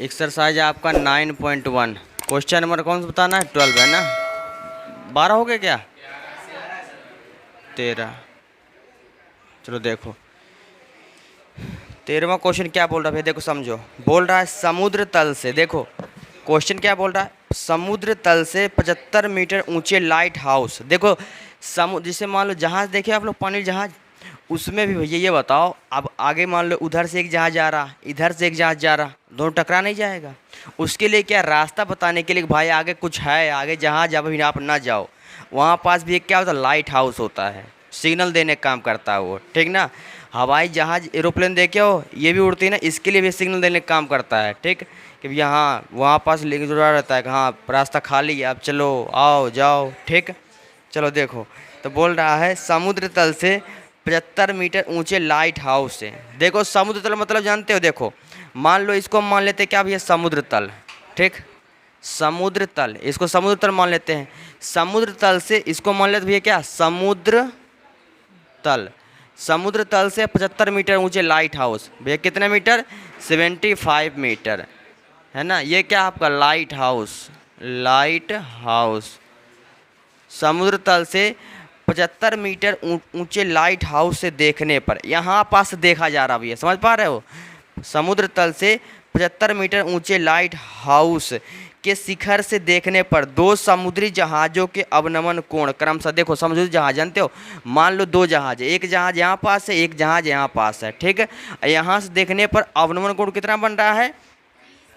Exercise आपका 9.1। Question number कौन सा बताना है? 12 है ना। 12 हो गया क्या? 13। चलो देखो 13वां क्वेश्चन क्या बोल रहा है भाई, देखो समझो। बोल रहा है समुद्र तल से, देखो क्वेश्चन क्या बोल रहा है, समुद्र तल से 75 मीटर ऊंचे लाइट हाउस। देखो समुद्र, जैसे मान लो जहाज़ देखे आप लोग, पानी जहाज़, उसमें भी भैया ये बताओ, अब आगे मान लो उधर से एक जहाज़ जा रहा, इधर से एक जहाज़ जा रहा, दोनों टकरा नहीं जाएगा? उसके लिए क्या रास्ता बताने के लिए भाई आगे कुछ है, आगे जहाज़ अभी आप ना जाओ, वहाँ पास भी एक क्या होता है, लाइट हाउस होता है, सिग्नल देने का काम करता है वो, ठीक ना। हवाई जहाज़ एरोप्लेन देखे हो, ये भी उड़ती है ना, इसके लिए भी सिग्नल देने का काम करता है, ठीक। कि भैया हाँ वहाँ पास लेके जुड़ा रहता है कि हाँ रास्ता खाली है, आप चलो आओ जाओ, ठीक। चलो देखो, तो बोल रहा है समुद्र तल से 75 मीटर ऊंचे लाइट हाउस है। देखो समुद्र तल मतलब जानते हो, देखो मान लो इसको मान लेते क्या भैया, समुद्र तल, ठीक। समुद्र तल, इसको समुद्र तल मान लेते हैं। समुद्र तल से इसको मान लेते भैया क्या, समुद्र तल। समुद्र तल से 75 मीटर ऊंचे लाइट हाउस, भैया कितने मीटर, 75 मीटर, है ना। ये क्या आपका लाइट हाउस, लाइट हाउस। समुद्र तल से 75 मीटर ऊंचे लाइट हाउस से देखने पर, यहाँ पास देखा जा रहा भैया, समझ पा रहे हो। समुद्र तल से 75 मीटर ऊंचे लाइट हाउस के शिखर से देखने पर दो समुद्री जहाज़ों के अवनमन कोण क्रमशः, देखो समुद्री जहाज जानते हो, मान लो दो जहाज है, एक जहाज यहाँ पास है, एक जहाज यहाँ पास है, ठीक है। यहाँ से देखने पर अवनमन कोण कितना बन रहा है,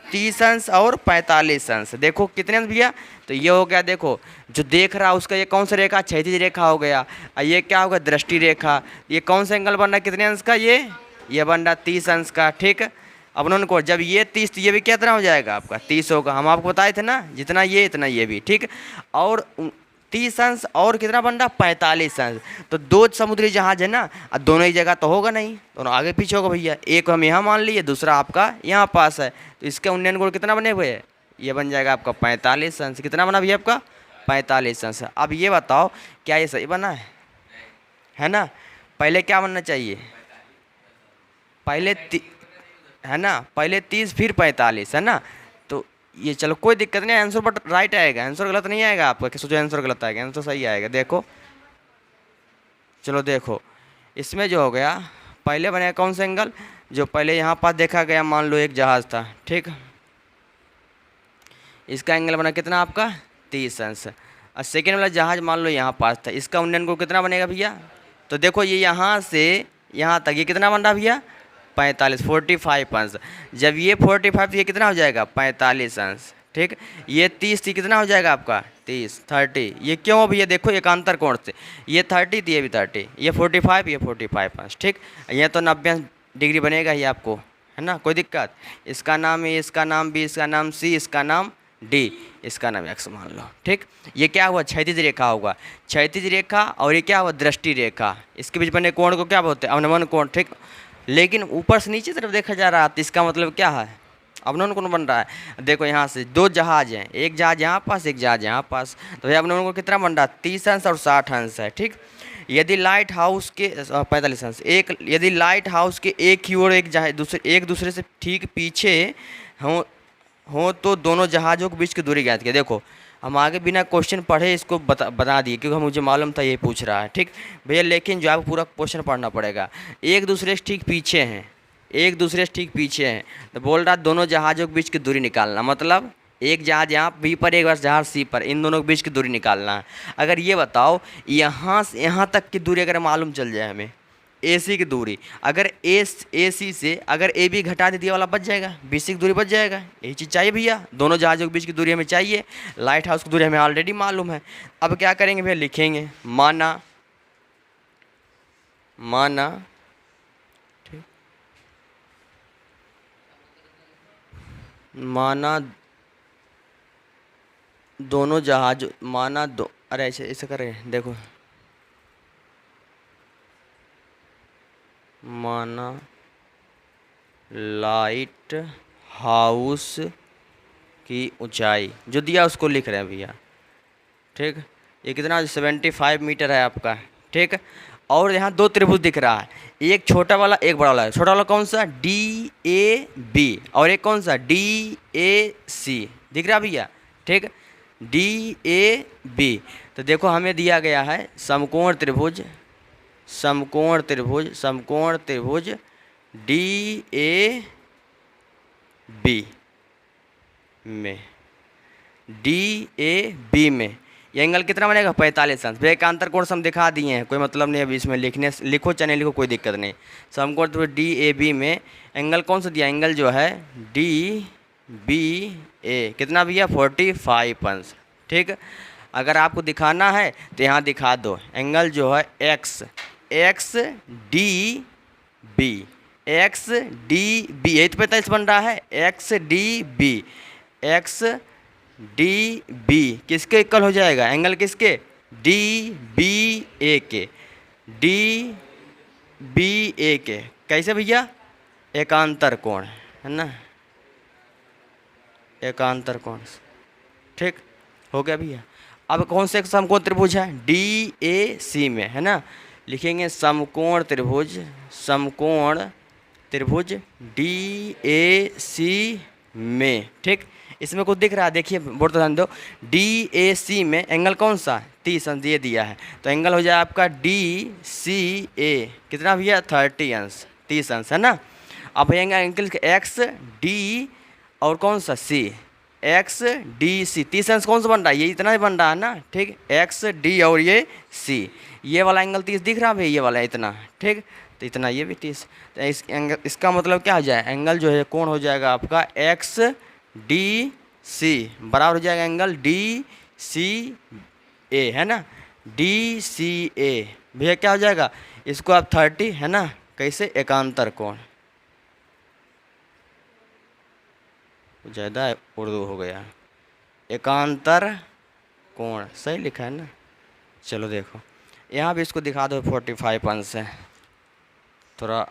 30 अंश और 45 अंश। देखो कितने अंश भैया, तो ये हो गया, देखो जो देख रहा है उसका ये कौन सा रेखा, क्षैतिज रेखा हो गया, और ये क्या होगा, दृष्टि रेखा। ये कौन सा एंगल बन रहा है, कितने अंश का, ये बन रहा 30 अंश का, ठीक। अब उनको जब ये 30 तो ये भी कितना हो जाएगा आपका 30 होगा, हम आपको बताए थे ना, जितना ये इतना ये भी, ठीक। और 30 अंश और कितना बन रहा, 45 अंश। तो दो समुद्री जहाज है ना, और दोनों ही जगह तो होगा नहीं, दोनों आगे पीछे होगा भैया, एक हम यहाँ मान लिए, दूसरा आपका यहाँ पास है, तो इसके उन्नयन कोण कितना बने हुए हैं, ये बन जाएगा आपका 45 अंश। कितना बना भैया आपका, 45 अंश। अब ये बताओ क्या ये सही बना है ना। पहले क्या बनना चाहिए, पहले है ना, पहले 30 फिर 45, है ना। तो ये चलो कोई दिक्कत नहीं, आंसर बट राइट आएगा, आंसर गलत नहीं आएगा आपका कि सोचो आंसर गलत आएगा, आंसर सही आएगा। देखो चलो देखो इसमें जो हो गया, पहले बनेगा कौन सा एंगल, जो पहले यहाँ पास देखा गया, मान लो एक जहाज़ था, ठीक। इसका एंगल बना कितना आपका 30 अंश। और सेकेंड वाला जहाज़ मान लो यहाँ पास था, इसका उन्नयन कोण कितना बनेगा भैया, तो देखो ये यहाँ से यहाँ तक ये कितना बन रहा भैया, 45 अंश। जब ये 45 तो ये कितना हो जाएगा 45 अंश, ठीक। ये 30 थी, कितना हो जाएगा आपका 30 ये क्यों भैया, देखो एकांतर कोण से, ये 30 थी, ये भी 30, ये 45 ये 45 अंश, ठीक। ये तो 90 डिग्री बनेगा ही आपको, है ना, कोई दिक्कत। इसका नाम ए, इसका नाम बी, इसका नाम सी, इसका नाम डी, इसका नाम एक्स मान लो, ठीक। ये क्या हुआ, क्षैतिज रेखा होगा, क्षैतिज रेखा, और ये क्या हुआ, दृष्टि रेखा, इसके बीच बने कोण को क्या बोलते हैं, अवनमन कोण, ठीक। लेकिन ऊपर से नीचे तरफ देखा जा रहा है, तो इसका मतलब क्या है, अवनमन कोण बन रहा है। देखो यहाँ से दो जहाज हैं, एक जहाज यहाँ पास, एक जहाज यहाँ पास, तो भैया अवनमन कोण कितना बन रहा है, 30 अंश और 60 अंश है, ठीक। यदि लाइट हाउस के 45 अंश, यदि लाइट हाउस के एक ही ओर एक दूसरे से ठीक पीछे हो तो दोनों जहाज़ों के बीच की दूरी ज्ञात किया। देखो हम आगे बिना क्वेश्चन पढ़े इसको बता दिए, क्योंकि मुझे मालूम था ये पूछ रहा है, ठीक भैया। लेकिन जो आपको पूरा क्वेश्चन पढ़ना पड़ेगा, एक दूसरे से ठीक पीछे हैं, एक दूसरे से ठीक पीछे हैं, तो बोल रहा दोनों जहाज़ों के बीच की दूरी निकालना, मतलब एक जहाज़ यहाँ बी पर, एक जहाज़ सी पर, इन दोनों के बीच की दूरी निकालना है। अगर ये बताओ यहाँ से यहाँ तक की दूरी अगर मालूम चल जाए हमें, ए सी की दूरी, अगर ए सी से अगर ए बी घटा दे दिया वाला बच जाएगा, बी सी की दूरी बच जाएगा, यही चीज़ चाहिए भैया, दोनों जहाज़ों के बीच की दूरी हमें चाहिए, लाइट हाउस की दूरी हमें ऑलरेडी मालूम है। अब क्या करेंगे भैया, लिखेंगे माना, माना, ठीक, माना दोनों जहाज, माना दो, अरे ऐसे ऐसे करें, देखो माना लाइट हाउस की ऊंचाई जो दिया उसको लिख रहे हैं भैया, ठीक। ये कितना 75 मीटर है आपका, ठीक। और यहाँ दो त्रिभुज दिख रहा है, एक छोटा वाला एक बड़ा वाला है। छोटा वाला कौन सा, डी ए बी, और एक कौन सा, डी ए सी, दिख रहा भैया, ठीक, डी ए बी। तो देखो हमें दिया गया है समकोण त्रिभुज, समकोण त्रिभुज, समकोण त्रिभुज डी ए बी में, डी ए बी में ये एंगल कितना बनेगा, 45 अंश। भैया एकांतर कोण हम दिखा दिए हैं, कोई मतलब नहीं अभी इसमें लिखने, लिखो चाहे लिखो कोई दिक्कत नहीं। समकोण त्रिभुज डी ए बी में एंगल कौन सा दिया, एंगल जो है डी बी ए कितना भैया, 45 अंश, ठीक। अगर आपको दिखाना है तो यहाँ दिखा दो, एंगल जो है X, X D B, X D B, यही तो 45 बन रहा है, X D B, X D B किसके इक्वल हो जाएगा, एंगल किसके, डी बी ए के, डी बी ए के, कैसे भैया, एकांतर कोण है ना, एकांतर कोण, ठीक हो गया भैया। अब कौन से समकोण त्रिभुज है, डी ए सी में, है ना, लिखेंगे समकोण त्रिभुज, समकोण त्रिभुज डी ए सी में, ठीक। इसमें कुछ दिख रहा है, देखिए बोर्ड तो ध्यान दो, डी ए सी में एंगल कौन सा, 30 अंश ये दिया है, तो एंगल हो जाए आपका डी सी ए कितना भैया, 30 अंश, 30 अंश, है ना। अब भैया एंगल एक्स डी और कौन सा सी, एक्स डी सी, 30 अंश कौन सा बन रहा है, ये इतना ही बन रहा है ना, ठीक, एक्स डी और ये सी, ये वाला एंगल 30 दिख रहा है भैया, ये वाला इतना, ठीक, तो इतना ये भी 30, तो इस एंगल, इसका मतलब क्या हो जाए, एंगल जो है कौन हो जाएगा आपका एक्स डी सी बराबर हो जाएगा एंगल डी सी ए, है ना, डी सी ए भैया क्या हो जाएगा, इसको आप 30, है ना, कैसे, एकांतर कोण, ज़्यादा उर्दू हो गया, एकांतर कोण सही लिखा है ना। चलो देखो यहाँ भी इसको दिखा दो, 45 अंश है, थोड़ा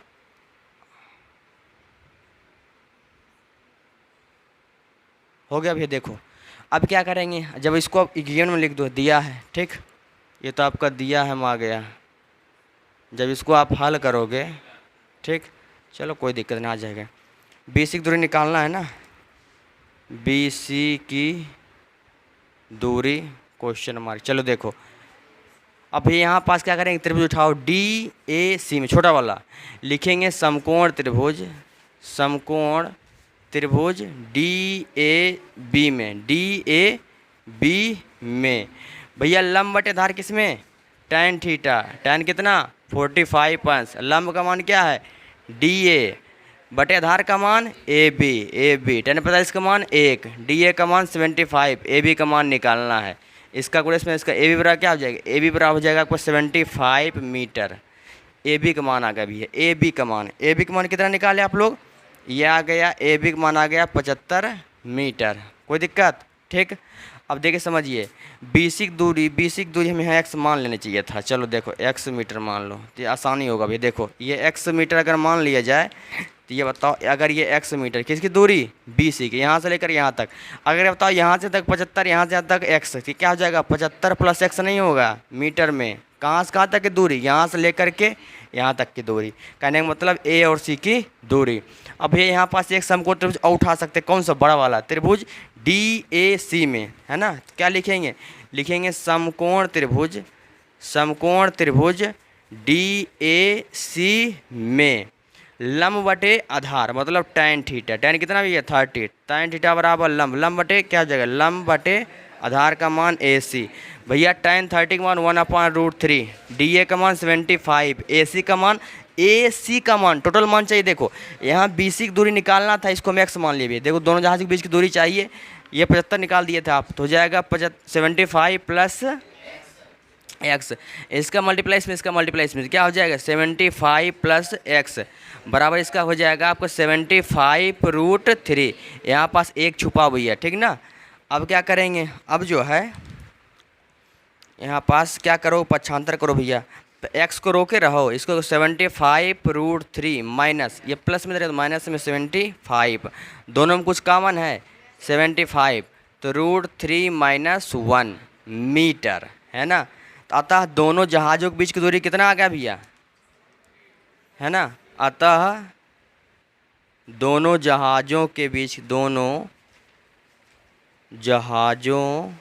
हो गया भैया। देखो अब क्या करेंगे, जब इसको आप इक्वेशन में लिख दो, दिया है, ठीक, ये तो आपका दिया है, आ गया, जब इसको आप हल करोगे, ठीक, चलो कोई दिक्कत नहीं, आ जाएगा। बेसिक दूरी निकालना है ना, बी सी की दूरी क्वेश्चन मार्क। चलो देखो अब यहाँ पास क्या करेंगे, त्रिभुज उठाओ डी ए सी में, छोटा वाला लिखेंगे समकोण त्रिभुज, समकोण त्रिभुज डी ए बी में, डी ए बी में भैया लंब बटे आधार किस में, tan थीटा, tan कितना 45 अंश, लंब का मान क्या है डी ए, बटे आधार का मान ए बी, tan 45 का मान 1, डी ए का मान 75, ए बी का मान निकालना है। इसका गुणा इसमें, इसका ए बी बराबर क्या हो जाएगा, ए बी बराबर हो जाएगा आपको 75 मीटर, ए बी का मान आ गया भैया, ए बी का मान, ए बी का मान कितना निकाले आप लोग, ये आ गया, ए बी का मान आ गया 75 मीटर, कोई दिक्कत, ठीक। अब देखिए समझिए, बेसिक दूरी हमें यहाँ एक्स मान लेना चाहिए था, चलो देखो एक्स मीटर मान लो तो ये आसानी होगा भैया। देखो ये एक्स मीटर अगर मान लिया जाए तो ये बताओ, अगर ये एक्स मीटर किसकी दूरी, बी सी की, यहाँ से लेकर यहाँ तक, अगर बताओ यहाँ से तक 75, यहाँ से यहाँ तक एक्स, तो क्या हो जाएगा 75 प्लस एक्स नहीं होगा मीटर में, कहाँ से कहाँ तक की दूरी, यहाँ से लेकर के यहाँ तक की दूरी, कहने का मतलब ए और सी की दूरी। अब ये यहाँ पास एक समकोण त्रिभुज और उठा सकते, कौन सा, बड़ा वाला त्रिभुज डी ए सी में, है ना, क्या लिखेंगे, लिखेंगे समकोण त्रिभुज, समकोण त्रिभुज डी ए सी में लंब बटे आधार मतलब tan थीटा, tan कितना भी है 30, tan थीटा बराबर लंब, लंब बटे क्या हो जाएगा, लंब बटे आधार का मान ए सी, भैया tan 30 का मान 1/√3, डी ए का मान 75, ए सी का मान, ए सी का मान टोटल मान चाहिए। देखो यहाँ बी सी की दूरी निकालना था, इसको हम एक्स मान लिए, देखो दोनों जहाज के बीच की दूरी चाहिए, ये 75 निकाल दिए थे आप, तो हो जाएगा 75 प्लस एक्स, इसका मल्टीप्लाई इसमें, इसका मल्टीप्लाई इसमें, क्या हो जाएगा 75 प्लस एक्स बराबर इसका हो जाएगा आपको 75√3, यहाँ पास एक छुपा हुई है, ठीक ना। अब क्या करेंगे, अब जो है यहाँ पास क्या करो, पक्षांतर करो भैया, तो एक्स को रोके रहो, इसको 75√3 माइनस, ये प्लस में तो माइनस में 75, दोनों में कुछ कॉमन है 75, तो √3 - 1 मीटर, है ना। अतः दोनों जहाज़ों के बीच की दूरी कितना आ गया भैया, है ना। अतः दोनों जहाज़ों के बीच, दोनों जहाज़ों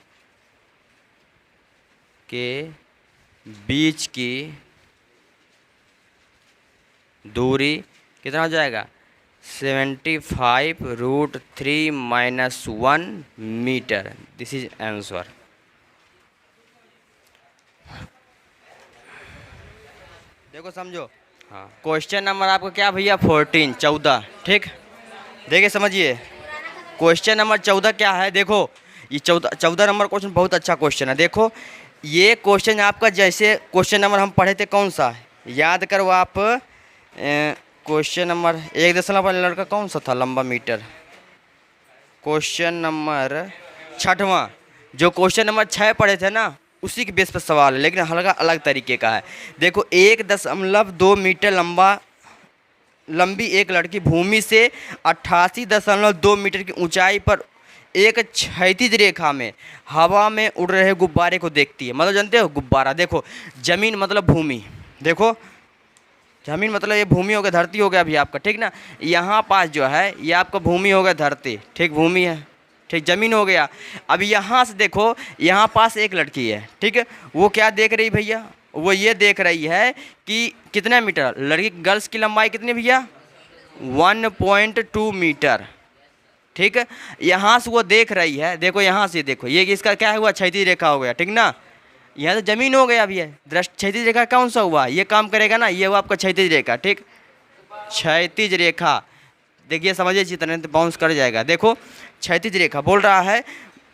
के बीच की दूरी कितना हो जाएगा, 75√3 - 1 मीटर। This is answer. देखो समझो, हाँ क्वेश्चन नंबर आपका क्या भैया 14 ठीक। देखिए समझिए, क्वेश्चन नंबर 14 क्या है। देखो ये 14 नंबर क्वेश्चन बहुत अच्छा क्वेश्चन है। देखो ये क्वेश्चन आपका, जैसे क्वेश्चन नंबर हम पढ़े थे कौन सा, याद करो आप, क्वेश्चन नंबर 1 लड़का कौन सा था, लंबा मीटर। क्वेश्चन नंबर 6वां, जो क्वेश्चन नंबर 6 पढ़े थे ना, उसी के बेस पर सवाल है, लेकिन हल्का अलग तरीके का है। देखो 1.2 मीटर लंबी एक लड़की भूमि से 88.2 मीटर की ऊंचाई पर एक क्षैतिज रेखा में हवा में उड़ रहे गुब्बारे को देखती है। मतलब जानते हो गुब्बारा, देखो जमीन मतलब भूमि, देखो जमीन मतलब ये भूमि हो गया, धरती हो गया अभी आपका, ठीक ना। यहाँ पास जो है ये आपका भूमि हो गया, धरती, ठीक, भूमि है, ठीक, ज़मीन हो गया। अब यहाँ से देखो, यहाँ पास एक लड़की है, ठीक है, वो क्या देख रही भैया, वो ये देख रही है कि कितना मीटर, लड़की गर्ल्स की लंबाई कितनी भैया, 1.2 मीटर, ठीक है। यहाँ से वो देख रही है, देखो यहाँ से देखो, ये इसका क्या हुआ, क्षैतिज रेखा हो गया, ठीक ना। यहाँ तो ज़मीन हो गया अभी है, क्षैतिज रेखा कौन सा हुआ, ये काम करेगा ना, ये हुआ आपका क्षैतिज रेखा, ठीक, क्षैतिज रेखा। देखिए समझिए, इसी तरह से बाउंस कर जाएगा। देखो क्षैतिज रेखा बोल रहा है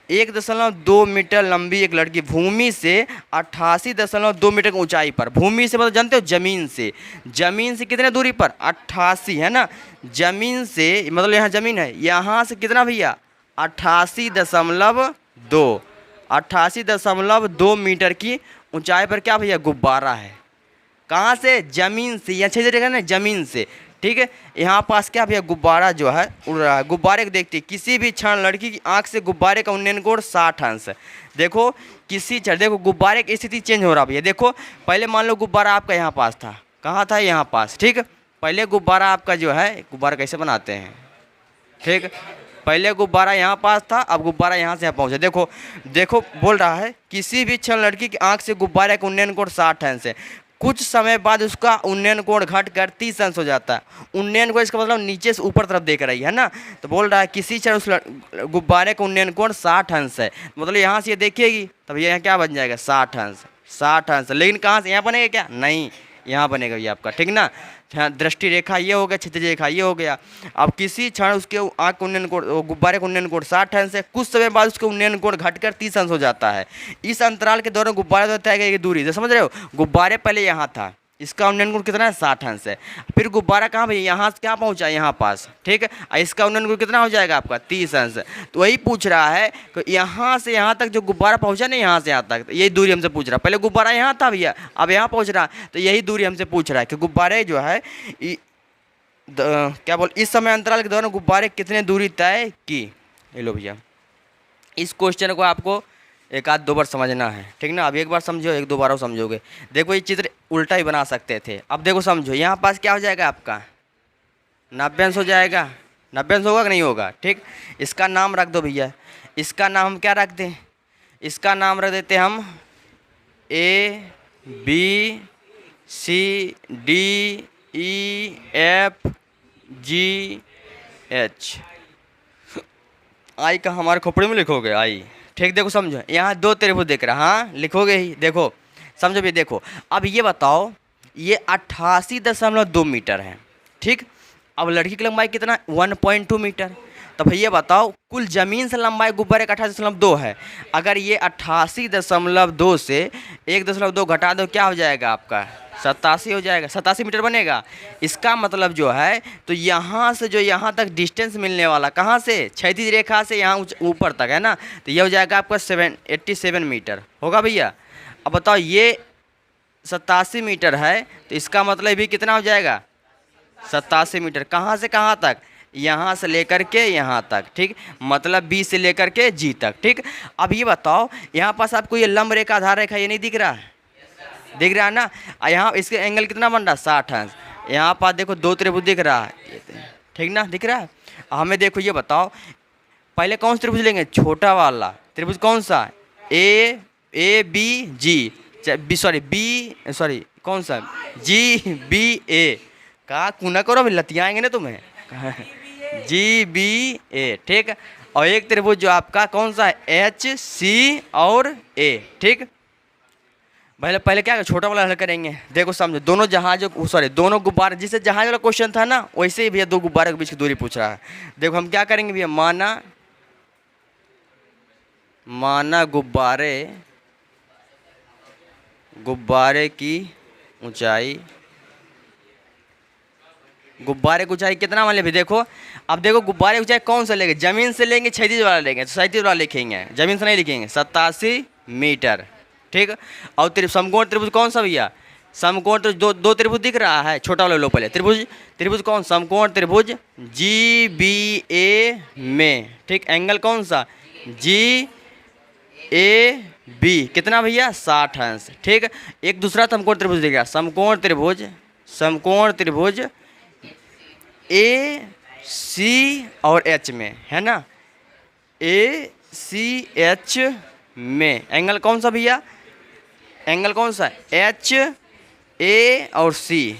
1.2 मीटर लंबी एक लड़की भूमि से 88.2 मीटर की ऊंचाई पर, भूमि से मतलब जानते हो जमीन से, जमीन से कितने दूरी पर, 88 है ना, जमीन से मतलब यहाँ जमीन है, यहाँ से कितना भैया 88.2 मीटर की ऊंचाई पर क्या भैया गुब्बारा है। कहाँ से, जमीन से, यहाँ छह जगह ना जमीन से, ठीक है। यहाँ पास क्या भैया गुब्बारा जो है उड़ रहा है। गुब्बारे को देखती है, किसी भी क्षण लड़की की आंख से गुब्बारे का उन्नयन कोण 60 अंश है। देखो किसी क्षण, देखो गुब्बारे की स्थिति चेंज हो रहा भैया। देखो पहले मान लो गुब्बारा आपका यहाँ पास था, कहाँ था, यहाँ पास, ठीक। पहले गुब्बारा आपका जो है, गुब्बारा कैसे बनाते हैं, ठीक, पहले गुब्बारा यहाँ पास था, अब गुब्बारा यहाँ से यहाँ पहुँचा। देखो देखो बोल रहा है किसी भी क्षण लड़की की आंख से गुब्बारे का उन्नयन कोण 60 अंश है। कुछ समय बाद उसका उन्नयन कोण घटकर 30 अंश हो जाता है। उन्नयन कोण इसका मतलब नीचे से ऊपर तरफ देख रही है ना, तो बोल रहा है किसी क्षण उस गुब्बारे का उन्नयन कोण 60 अंश है। मतलब यहाँ से ये देखिएगी तब यहाँ क्या बन जाएगा 60 अंश, 60 अंश। लेकिन कहाँ से, यहाँ बनेगा क्या, नहीं यहाँ बनेगा ये आपका, ठीक ना। दृष्टि रेखा ये हो गया, क्षैतिज रेखा ये हो गया। अब किसी क्षण उसके आँख का उन्नयन कोण, गुब्बारे का उन्नयन कोण 60 अंश है। कुछ समय बाद उसका उन्नयन कोण घटकर 30 अंश हो जाता है। इस अंतराल के दौरान गुब्बारे द्वारा तय की दूरी, समझ रहे हो, गुब्बारे पहले यहाँ था, इसका उन्नयन कोण कितना है 60 अंश है। फिर गुब्बारा कहाँ भैया, यहाँ से क्या पहुँचा, यहाँ पास, ठीक है। इसका उन्नयन कोण कितना हो जाएगा आपका 30 अंश। तो वही पूछ रहा है कि यहाँ से यहाँ तक जो गुब्बारा पहुँचा ना, यहाँ से यहाँ तक, यही दूरी हमसे पूछ रहा है। पहले गुब्बारा यहाँ था भैया, अब यहाँ पहुँच रहा है, तो यही दूरी हमसे पूछ रहा है कि गुब्बारे जो है क्या बोल, इस समय अंतराल के दौरान गुब्बारे कितने दूरी तय की। ये लो भैया, इस क्वेश्चन को आपको एक आध दो बार समझना है, ठीक ना। अब एक बार समझो, एक दो बार समझोगे। देखो ये चित्र उल्टा ही बना सकते थे। अब देखो समझो, यहाँ पास क्या हो जाएगा आपका 90 अंश हो जाएगा, 90 अंश होगा कि नहीं होगा, ठीक। इसका नाम रख दो भैया, इसका नाम हम क्या रख दें, इसका नाम रख देते हम ABCDEFGH। आई का हमारे खोपड़ी में लिखोगे आई, ठीक। देखो समझो, यहाँ दो त्रिभुज देख रहा, हाँ लिखोगे ही। देखो समझो भी, देखो अब ये बताओ, ये 88.2 मीटर है, ठीक। अब लड़की की लंबाई कितना 1.2 मीटर। तो भैया बताओ कुल जमीन से लंबाई गुब्बारे का 88.2 है। अगर ये 88.2 से 1.2 घटा दो, क्या हो जाएगा आपका 87 हो जाएगा, 87 मीटर बनेगा। इसका मतलब जो है, तो यहाँ से जो यहाँ तक डिस्टेंस मिलने वाला, कहाँ से, क्षैतिज रेखा से यहाँ ऊपर तक है ना, तो ये हो जाएगा आपका 87 मीटर होगा भैया। अब बताओ ये 87 मीटर है, तो इसका मतलब भी कितना हो जाएगा 87 मीटर। कहाँ से कहाँ तक, यहाँ से लेकर के यहाँ तक, ठीक, मतलब बी से लेकर के जी तक, ठीक। अब ये बताओ यहाँ पास आपको ये लंब रेखा आधार रेखा ये नहीं दिख रहा है, दिख रहा है ना। यहाँ इसके एंगल कितना बन रहा है 60 अंश। यहाँ पर देखो दो त्रिभुज दिख रहा है, ठीक ना, दिख रहा है। हमें देखो ये बताओ पहले कौन सा त्रिभुज लेंगे, छोटा वाला त्रिभुज कौन सा, A B G sorry B sorry कौन सा जी बी ए का कुना करो, अभी लतियाएंगे ना तुम्हें जी बी ए, ठीक। और एक त्रिभुज जो आपका कौन सा है एच सी और ए, ठीक। पहले क्या छोटा वाला हल करेंगे। देखो समझो दोनों जहाजों सॉरी दोनों गुब्बारे, जिससे जहाज वाला क्वेश्चन था ना वैसे ही भैया दो गुब्बारे के बीच की दूरी पूछ रहा है। देखो हम क्या करेंगे भैया, माना गुब्बारे की ऊंचाई, गुब्बारे की ऊंचाई कितना मान ले भी। देखो अब देखो गुब्बारे की ऊंचाई कौन सा लेंगे, जमीन से लेंगे क्षैतिज वाला लेंगे, तो क्षैतिज वाला लिखेंगे, जमीन से नहीं लिखेंगे, 87 मीटर, ठीक। और समकोण त्रिभुज कौन सा भैया, समकोण त्रिभुज दो त्रिभुज दिख रहा है, छोटा वाला लो पहले, त्रिभुज कौन, समकोण त्रिभुज जी बी ए में, ठीक। एंगल कौन सा जी ए बी, कितना भैया 60 अंश, ठीक। एक दूसरा समकोण त्रिभुज दिख रहा, समकोण त्रिभुज ए सी और एच में, है ना, ए सी एच में एंगल कौन सा भैया, एंगल कौन सा एच ए और सी,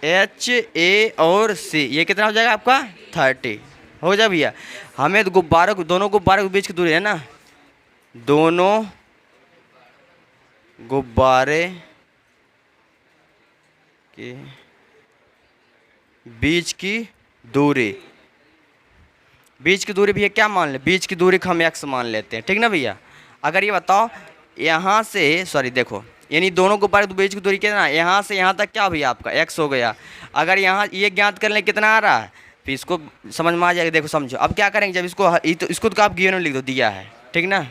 एच ए और सी, ये कितना हो जाएगा आपका 30 हो जाए भैया। हमें तो दोनों गुब्बारों के बीच की दूरी है ना, दोनों गुब्बारे के बीच की दूरी भैया क्या मान ले, बीच की दूरी को हम x मान लेते हैं, ठीक ना भैया। अगर ये बताओ यहाँ से सॉरी देखो यानी दोनों गुब्बारे के बीच की दूरी कितना, यहाँ से यहाँ तक क्या भैया आपका x हो गया। अगर यहाँ ये ज्ञात कर लें कितना आ रहा है, फिर इसको समझ में आ जाएगा। देखो समझो अब क्या करेंगे, जब इसको तो आप गिवन में लिख दो, दिया है, ठीक ना,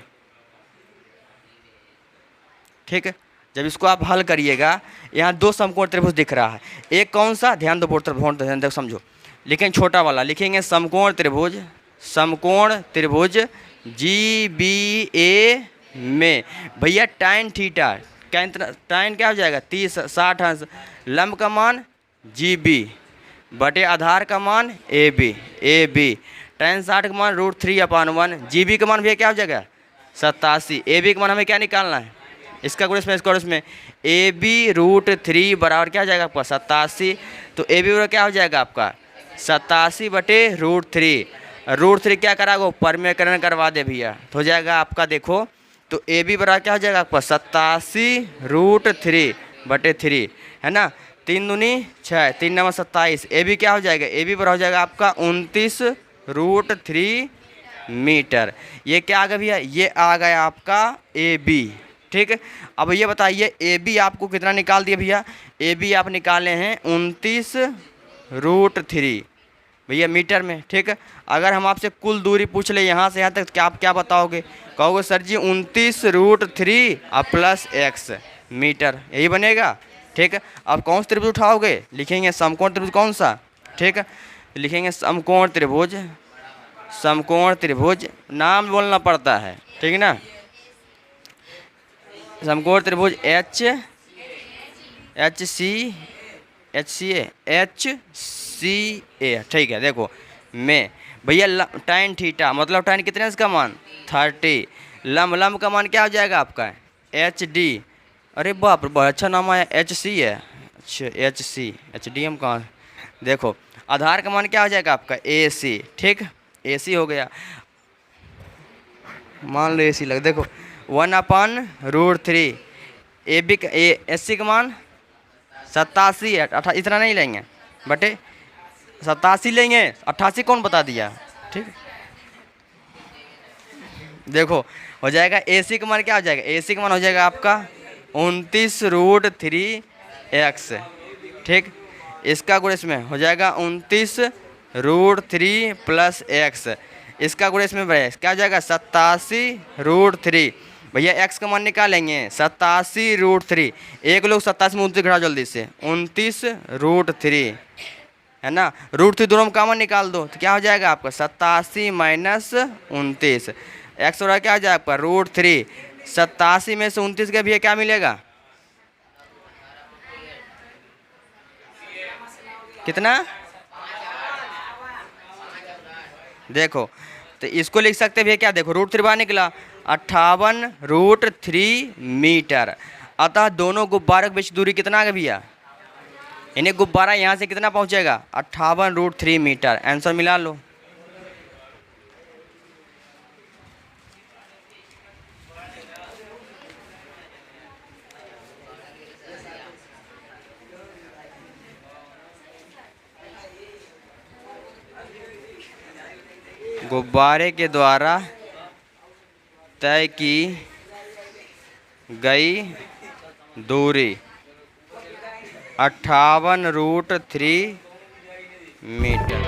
ठीक है। जब इसको आप हल करिएगा, यहाँ दो समकोण त्रिभुज दिख रहा है, एक कौन सा, ध्यान दो बोर्ड तरफ, ध्यान दो समझो, लिखेंगे छोटा वाला, लिखेंगे समकोण त्रिभुज जी बी ए में भैया टाइन थीटा, टाइन क्या हो जाएगा 30-60 अंश, लंब का मान जी बी बटे आधार का मान ए बी, टाइन 60 का मान √3/1, जी बी का मान भैया क्या हो जाएगा 87, ए बी का मान हमें क्या निकालना है, इसका गुणज में इसका गुणज में, ए बी √3 बराबर क्या हो जाएगा आपका 87, तो ए बी बराबर क्या हो जाएगा आपका 87 बटे √3 क्या कराओ परमेकरण करवा दे भैया, तो हो जाएगा आपका देखो, तो ए बी बराबर क्या हो जाएगा आपका 87 √3 बटे 3, है ना, 3 दूनी 6, 3 9 27, ए बी क्या हो जाएगा, ए बी बराबर हो जाएगा आपका 29 √3 मीटर। ये क्या आ गया भैया, ये आ गया आपका ए बी, ठीक है। अब ये बताइए ए बी आपको कितना निकाल दिया भैया, ए बी आप निकाले हैं 29 √3 भैया मीटर में, ठीक है। अगर हम आपसे कुल दूरी पूछ ले यहाँ से यहाँ तक, क्या आप क्या बताओगे, कहोगे सर जी 29 √3 प्लस x मीटर, यही बनेगा, ठीक है। अब कौन सा त्रिभुज उठाओगे, लिखेंगे समकोण त्रिभुज कौन सा, ठीक है, लिखेंगे समकोण त्रिभुज नाम बोलना पड़ता है, ठीक है ना, समकोण त्रिभुज एच सी ए, ठीक है। देखो में भैया टाइन थीटा मतलब टाइन कितने का मान 30, लंब का मान क्या हो जाएगा आपका एच डी, अरे बाप रे बहुत अच्छा नाम आया, एच सी है, अच्छा एच डी एम कहाँ, देखो आधार का मान क्या हो जाएगा आपका ए सी, ठीक, ए सी हो गया, मान लो ए सी लग, देखो 1/√3, ए बी का एस सी का मान 87 है, इतना नहीं लेंगे बटे 87 लेंगे, 88 कौन बता दिया, ठीक। देखो हो जाएगा ए सी का मान क्या हो जाएगा, ए सी का मान हो जाएगा आपका 29 √3x, ठीक। इसका गुण इसमें हो जाएगा 29 √3 प्लस x, इसका गुण इसमें क्या हो जाएगा 87 √3 भैया x का मान निकालेंगे 87 √3, एक लोग 87 में 29 घटा जल्दी से 29 √3, है ना, √3 दोनों में कॉमन निकाल दो तो क्या हो जाएगा आपका 87 माइनस 29, x और क्या हो जाएगा आपका √3, 87 में से 29 का भैया क्या मिलेगा कितना? देखो तो इसको लिख सकते भैया क्या, देखो √3 बाहर निकला, 58√3 मीटर। अतः दोनों गुब्बारों के बीच दूरी कितना आ गया भैया? इन्हें गुब्बारा यहाँ से कितना पहुँचेगा? 58√3 मीटर। आंसर मिला लो। गुब्बारे के द्वारा तय की गई दूरी 58√3 मीटर।